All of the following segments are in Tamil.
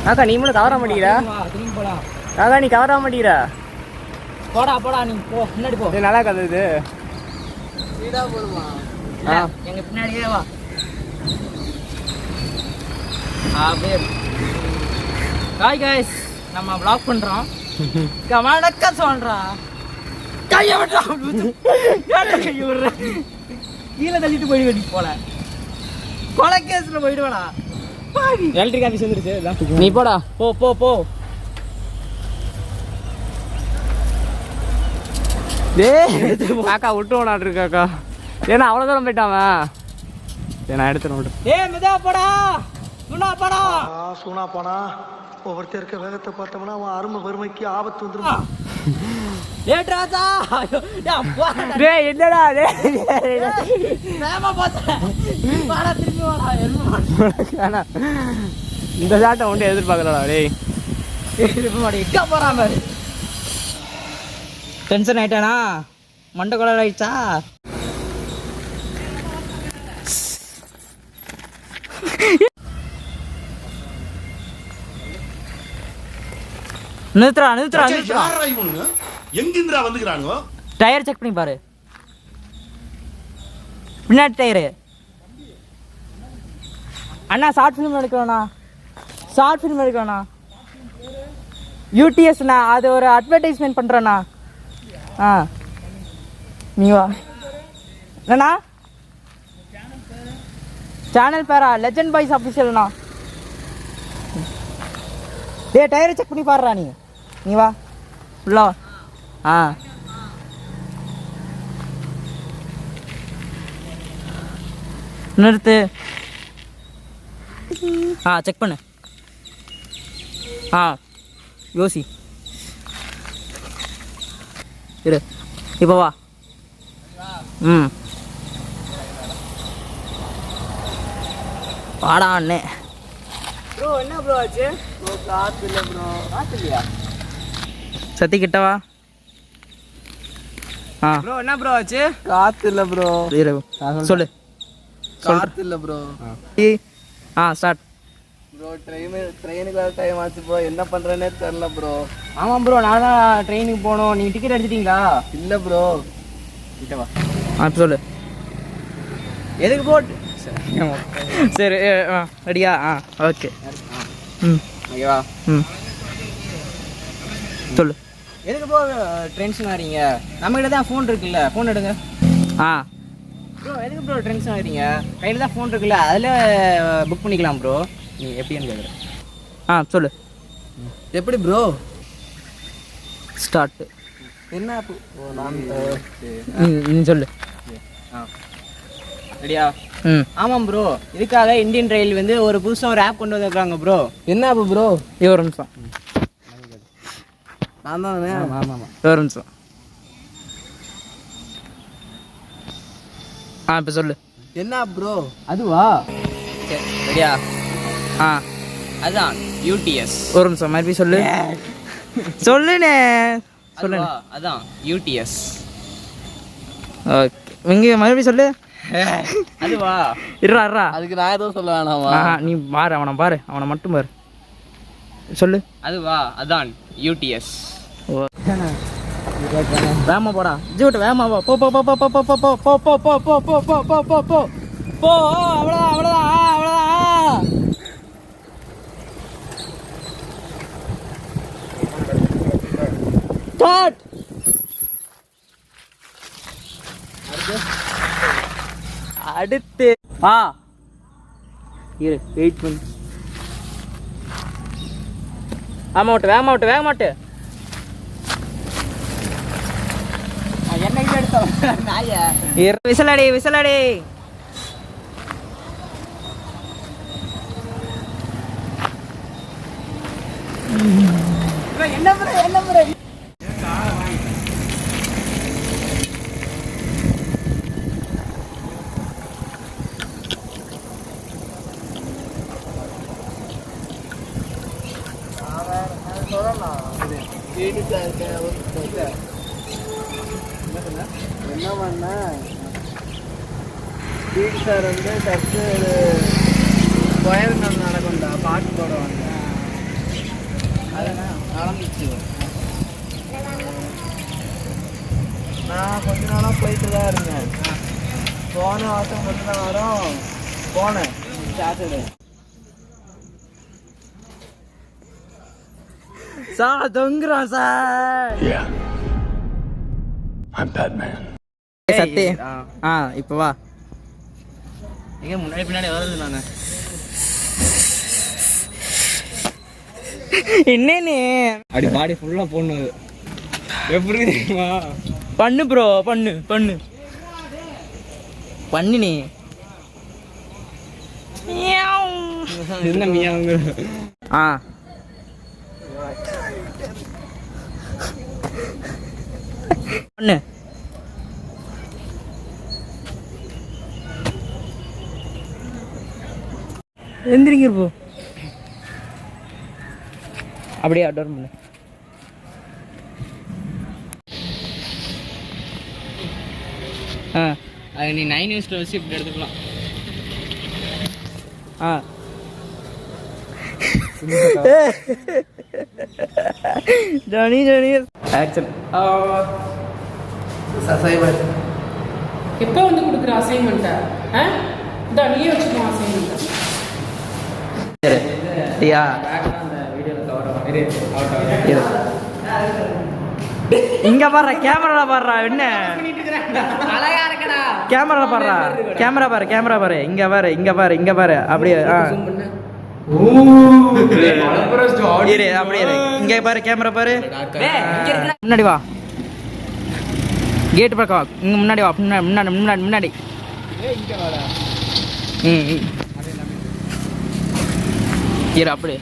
காக்கா நீ மட்டும் கவர மாட்டேங்கிற. திரும்பி போலாம். காக்கா நீ கவர மாட்டேங்கிற. போடா போடா நீ போ முன்னாடி போ. இது நல்லா கதை இது. ஸ்பீடா போடுமா? எங்க பின்னாடியே வா. அப்படியே. ஹாய் गाइस, நம்ம vlog பண்றோம். கமாடக்க சொல்றா. கைய விட்டா. யார கைய விடுற? கீழ தள்ளிட்டு போயிடுடி போல. கொலை கேஸ்ல போயிடுவாடா. பாவி. எலக்ட்ரிக் ஆபீஸ் வந்துருச்சு. நீ போடா. போ போ போ. டேய் காக்கா விட்டுவோனாட்டு இருக்காக்கா. ஏன்னா அவ்வளோ தூரம் போயிட்டாவன். நான் எடுத்துறேன் விட்டு. டேய் மெதா போடா. சுனா போடா. சுனா போனா ஒவ்வொருத்தர் இருக்க வேகத்தை பார்த்தோம்னா அவன் அருமை வறுமைக்கு ஆபத்து வந்துடும். டேய் ராஜா. டேய் என்னடா டேய். வேமா போடா. வாடா திரும்பி வாடா. என்ன இந்த சாட்டை ஒன்று எதிர்பார்க்கலடா டேய். திரும்பி வாடா. எங்க போறாம டென்ஷன் ஆயிட்டானா? மண்டை கொலை ஆயிடுச்சா? நிறுத்துறா நிறுத்துறா நிறுத்துறா. எங்கிந்திரா வந்துக்கிறானுங்க? டயர் செக் பண்ணி பாரு. பின்னாடி டயரு. அண்ணா ஷார்ட் ஃபிலிம் எடுக்கணும்ண்ணா. ஷார்ட் ஃபிலிம் எடுக்கணும்ண்ணா. யூடிஎஸ்ண்ணா, அது ஒரு அட்வர்டைஸ்மெண்ட் பண்ணுறேண்ணா. ஆ நீ வா. என்னண்ணா சேனல் பேரா? லெஜண்ட் பாய்ஸ் அஃபிஷியல்ண்ணா. டேய் டயரை செக் பண்ணி பாடுறா நீ. நீ வா ஃபுல்லா. ஆ நிறுத்து. ஆ செக் பண்ணு. ஆ யோசி இரு. இப்போ வா. ம் வாடா அண்ணே. ப்ரோ என்ன ப்ரோ ஆச்சு? ப்ரோ காத்து இல்லை ப்ரோ. காத்து இல்லையா? சத்தி கிட்ட வா. ஆ ப்ரோ என்ன ப்ரோ ஆச்சு? காத்து இல்லை ப்ரோ. இரு சொல்லு. காத்து இல்லை ப்ரோ. ஆ ஸ்டார்ட். ப்ரோ ட்ரெயினுக்கு வேறு டைம் ஆச்சு ப்ரோ. என்ன பண்ணுறேன்னே தெரில ப்ரோ. ஆமாம் ப்ரோ, நான் தான் ட்ரெயினுக்கு போகணும். நீங்கள் டிக்கெட் எடுத்துட்டீங்களா? இல்லை ப்ரோ. கிட்ட வா. ஆ சொல்லு. எதுக்கு போட்டு? சரி ரெடியா? ஆ ஓகே. ம் ஓகேவா? ம் சொல்லு. எதுக்கு ப்ரோ டென்ஷன் ஆகிறீங்க? நம்மகிட்ட தான் ஃபோன் இருக்குல்ல, ஃபோன் எடுங்க. ஆ ப்ரோ எதுக்கு ப்ரோ டென்ஷன் ஆகிறீங்க? கையில் தான் ஃபோன் இருக்குல்ல, அதில் புக் பண்ணிக்கலாம் ப்ரோ. நீ எப்படின்னு கேட்குறேன். ஆ சொல்லு. எப்படி ப்ரோ? ஸ்டார்ட். என்ன ஆப்பு? ஓ நான் நீ சொல்லு. ஆ ரெடியா? ம் ஆமாம் ப்ரோ, இதுக்காக இந்தியன் ரயில் வந்து ஒரு புதுசாக ஒரு ஆப் கொண்டு வந்திருக்காங்க ப்ரோ. என்ன ஆப்பு ப்ரோ? ஒரு நிமிஷம். நான் தானே. ஆமாம். ஒரு நிமிஷம். ஆ இப்போ சொல்லு. என்ன ஆப் ப்ரோ? அதுவா? சரி ரெடியா? ஆ அதான் யூடிஎஸ். ஒரு நிமிஷம் மறுபடியும் சொல்லு. சொல்லுண்ணே சொல்லு. அதான் யூடிஎஸ். ஓகே இங்கே மறுபடியும் சொல்லு. அதுவா? இருறா இருறா. அதுக்கு நான் எதுவும் சொல்ல வேணாமா? நீ பாரு அவனை, பாரு அவனை மட்டும் பாரு. சொல்லு. அதுவா? அதான் யூடிஎஸ். வேமா போடா. ஜூட்டு வேமா போ போ போ போ போ போ போ போ போ போ போ போ போ போ போ போ போ போ. அவ்வளோதான் அவ்வளோதான் அவ்வளோதான். ஸ்டார்ட். அடுத்து ஆ இரு வெயிட் பண்ணு. வேகமாட்டு வேகமாட்டு வேகமாட்டு. என்ன எடுத்தோம் நாய. விசலாடி விசலாடி. என்ன ப்ரோ என்ன ப்ரோ? என்ன பண்ண ஸ்பீட் சார் வந்து டஸ்ட்டு கோயம்புத்தூர் நடக்கும்டா பாட்டு போடுவாங்க. நடந்துச்சு. நான் கொஞ்ச நாளாக போயிட்டு தான் இருந்தேன். போன வாரம் கொஞ்ச நேரம் போனேன் சாட்டர்டே. சார் தொங்குறான் சார். சத்தி இப்போ வா. எங்க முன்னாடி பின்னாடி வருது நான். என்னன்னு அப்படி பாடி ஃபுல்லா போடணும். எப்படி தெரியுமா? பண்ணு ப்ரோ, பண்ணு பண்ணு பண்ணு நீ. என்ன மியாங்க? பண்ணு. எந்திரிங்க போ. அப்படியே அட்வர் பண்ணு. அது நீ 9 நியூஸ்ல வச்சு இப்படி எடுத்துக்கலாம். Johnny Johnny action. சசைவர் எப்போ வந்து கொடுக்குற அசைன்மெண்ட்டை? இந்த நீயே வச்சுக்கோ அசைன்மெண்ட்டை. டியா இங்க பாரு, கேமரா பாருடா. என்ன அழகா இருக்கடா. கேமரா பாருடா, கேமரா பாரு, கேமரா பாரு. இங்க பாரு, இங்க பாரு, இங்க பாரு. அப்படியே இரு, அப்படியே இரு. இங்க பாரு, கேமரா பாரு. முன்னாடி வா, கேட் பக்கம் வா. இங்க முன்னாடி வா, முன்னாடி முன்னாடி முன்னாடி முன்னாடி. இரு, அப்படியே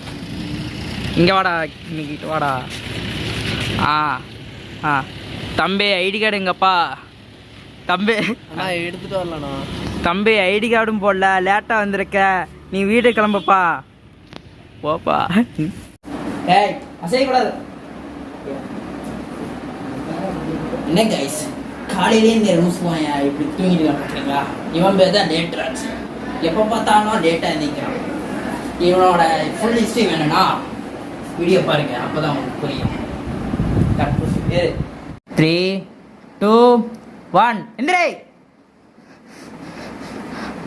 இங்க வாடா, இன்னைக்கு வாடா. தம்பி ஐடி கார்டு எங்கப்பா? தம்பி எடுத்துட்டு வரலண்ணா. தம்பி ஐடி கார்டும் போடல, லேட்டாக வந்திருக்க. நீ வீடு கிளம்பப்பா, போப்பா. ஏய் அசையக்கூடாது. என்ன கைஸ், காலையிலே இந்த ரூஸ் வாயா இப்படி தூங்கிட்டு காட்டுறீங்களா? இவன் பேர் தான் டேட் ராக்ஸ். எப்போ பார்த்தாலும் டேட்டாக இருந்திக்கிறான். இவனோட ஃபுல் ஹிஸ்ட்ரி வேணும்னா வீடியோ பாருங்க, அப்போ தான் உங்களுக்கு புரியும். 3, 2, 1 எந்திரை.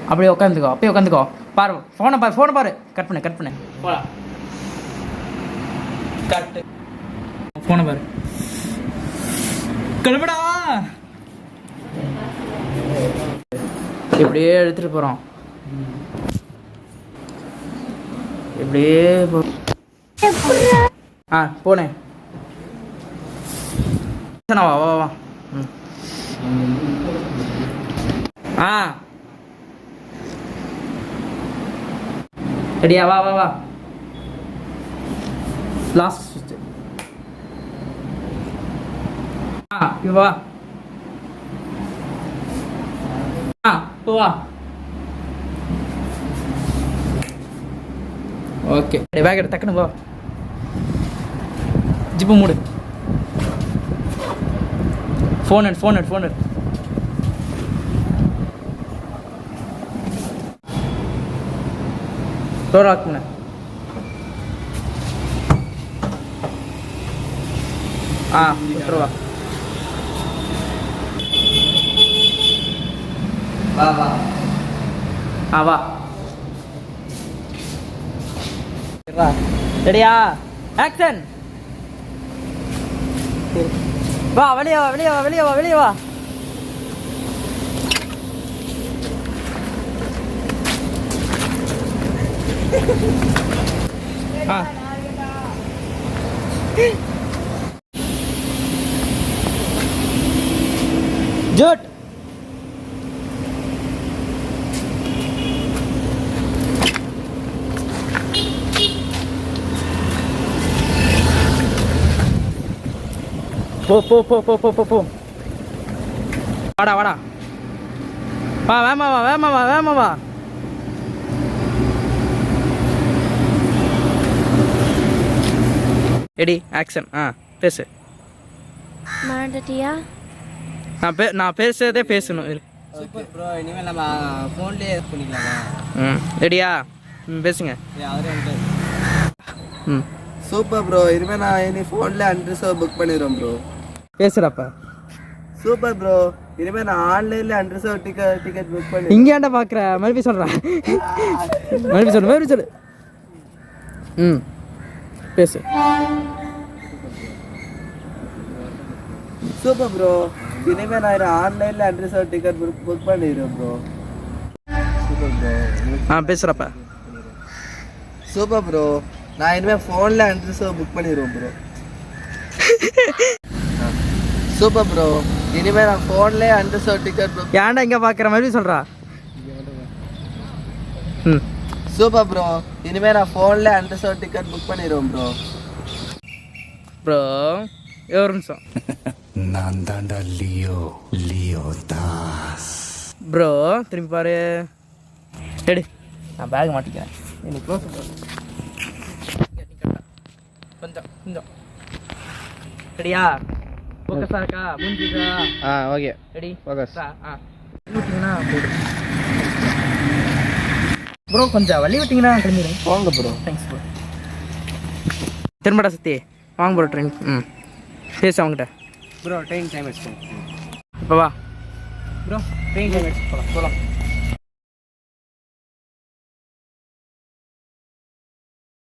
அப்படியே உட்காந்துக்கோ, அப்படியே உட்காந்துக்கோ. பாரு, ஃபோனை பாரு, ஃபோனை பாரு. கட் பண்ணு, கட் பண்ணு. போடா, கட்டு. ஃபோனை பாரு, கிளம்புடா. இப்படியே எடுத்துட்டு போறோம். இப்படியே போனேன். வா வா வா. ரெடியா? வா வா வா. லாஸ்ட் ஸ்விட்ச். வா வா. ஓகே, பேக் எடுத்து டக்குன்னு போ. ஜிப்பு மூடு. ஃபோன் எடு, ஃபோன் எடு, ஃபோன் எடு. டோர் லாக் பண்ணு. விட்டுருவா. வா வா. வா. ரெடியா? ஆக்ஷன். வா, வெளியே வா, வெளியே வா, வெளியே வா, வெளியே வா. ஜூட். போ போ போ போ போ போ போ. வாடா வாடா. வா, வேமா வா, வேமா வா, வேமா வா. Ready, action. பேசு. மறந்துட்டியா? நான் பேசுறதே பேசணும். Super bro. இனிமேல் நம்ம ஃபோன்லேயே யூஸ் பண்ணிக்கலாமா? ரெடியா? பேசுங்க. அவரே வந்து சூப்பர் ப்ரோ. இனிமேல் நான் இனி ஃபோனில் அன்ரிசர்வ் புக் பண்ணிடுறோம் ப்ரோ. பேசுகிறப்ப சூப்பர் ப்ரோ. இனிமேல் நான் ஆன்லைனில் அன்ரிசர்வ் டிக்கெட் புக் பண்ணி இங்கே ஏன்டா பார்க்குற? மறுபடியும் சொல்கிறேன். மறுபடியும் சொல்லு. ம் பேசு. Super bro. இனிமேல் நான் ஆன்லைனில் அன்ரிசர்வ் டிக்கெட் புக் பண்ணிடுறேன் ப்ரோ. Super bro. பேசுகிறப்ப. Super bro. நான் இனிமேல் ஃபோனில் அன்ரிசர்வ் புக் பண்ணிடுவேன் ப்ரோ. Super bro. இனிமேல் நான் ஃபோன்லேயே அன்ரிசர்வ் டிக்கெட் புக். ஏன்டா இங்கே பார்க்குற? மறுபடியும் சொல்கிறா. ம் சூப்பர் ப்ரோ. இனிமேல் நான் ஃபோனில் அன்ரிசர்வ் டிக்கெட் புக் பண்ணிடுவேன் ப்ரோ. ப்ரோ ஒரு நிமிஷம். நான் தாண்டா லியோ தாஸ். ப்ரோ திரும்பி பாரு. எடு. நான் பேக் மாட்டிக்கிறேன். எனக்கு க்ளோஸ் பண்ணுறேன். கொஞ்சம் ரெடியா? ஃபோக்கஸாக இருக்கா? முடிஞ்சுதா? Okay ready focus. விட்டிங்கன்னா போயிடு ப்ரோ. கொஞ்சம் வழி விட்டிங்கன்னா கிளம்பிடுங்க. போங்க ப்ரோ. Thanks bro. திரும்படா சத்தி வாங்க ப்ரோ ட்ரெயின். பேச அவங்ககிட்ட. ப்ரோ ட்ரெயின் டைம் ஆச்சு. இப்போ வா ப்ரோ ட்ரெயின் டைம் ஆச்சு. போகலாம்.